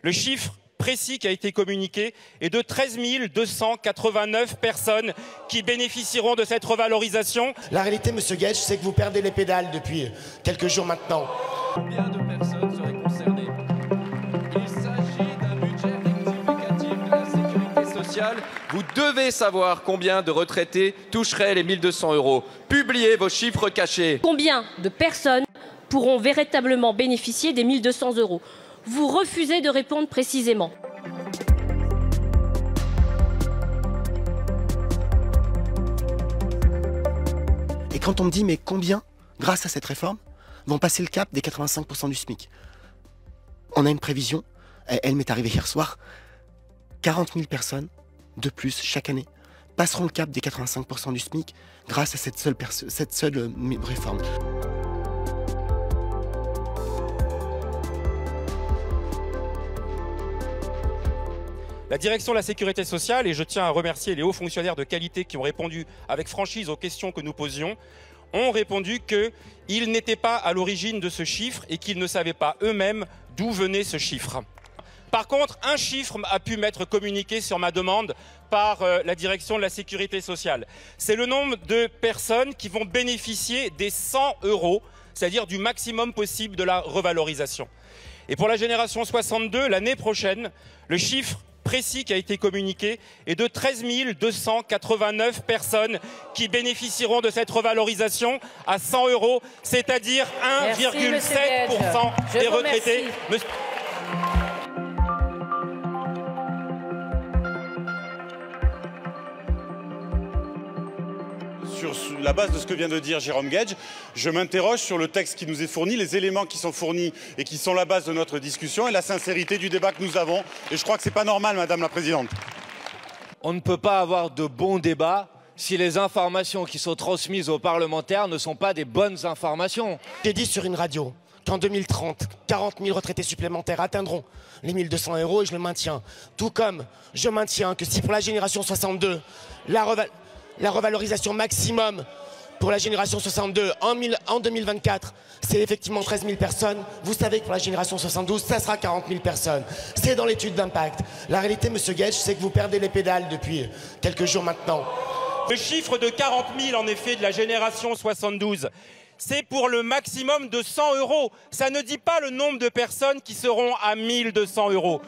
Le chiffre précis qui a été communiqué est de 13 289 personnes qui bénéficieront de cette revalorisation. La réalité, Monsieur Gage, c'est que vous perdez les pédales depuis quelques jours maintenant. Combien de personnes seraient concernées? Il s'agit d'un budget rectificatif de la sécurité sociale. Vous devez savoir combien de retraités toucheraient les 1200 €. Publiez vos chiffres cachés. Combien de personnes pourront véritablement bénéficier des 1200 €? Vous refusez de répondre précisément. Et quand on me dit, mais combien, grâce à cette réforme, vont passer le cap des 85% du SMIC? On a une prévision, elle m'est arrivée hier soir, 40 000 personnes de plus chaque année passeront le cap des 85% du SMIC grâce à cette seule réforme. La direction de la sécurité sociale, et je tiens à remercier les hauts fonctionnaires de qualité qui ont répondu avec franchise aux questions que nous posions, ont répondu qu'ils n'étaient pas à l'origine de ce chiffre et qu'ils ne savaient pas eux-mêmes d'où venait ce chiffre. Par contre, un chiffre a pu m'être communiqué sur ma demande par la direction de la sécurité sociale. C'est le nombre de personnes qui vont bénéficier des 100 €, c'est-à-dire du maximum possible de la revalorisation. Et pour la génération 62, l'année prochaine, le chiffre précis qui a été communiqué est de 13 289 personnes qui bénéficieront de cette revalorisation à 100 €, c'est-à-dire 1,7% des retraités. Sur la base de ce que vient de dire Jérôme Gage, je m'interroge sur le texte qui nous est fourni, les éléments qui sont fournis et qui sont la base de notre discussion et la sincérité du débat que nous avons. Et je crois que ce n'est pas normal, Madame la Présidente. On ne peut pas avoir de bons débats si les informations qui sont transmises aux parlementaires ne sont pas des bonnes informations. J'ai dit sur une radio qu'en 2030, 40 000 retraités supplémentaires atteindront les 1200 € et je le maintiens. Tout comme je maintiens que si pour la génération 62, la revalorisation maximum pour la génération 62 en 2024, c'est effectivement 13 000 personnes. Vous savez que pour la génération 72, ça sera 40 000 personnes. C'est dans l'étude d'impact. La réalité, Monsieur Gage, c'est que vous perdez les pédales depuis quelques jours maintenant. Le chiffre de 40 000, en effet, de la génération 72, c'est pour le maximum de 100 €. Ça ne dit pas le nombre de personnes qui seront à 1200 €.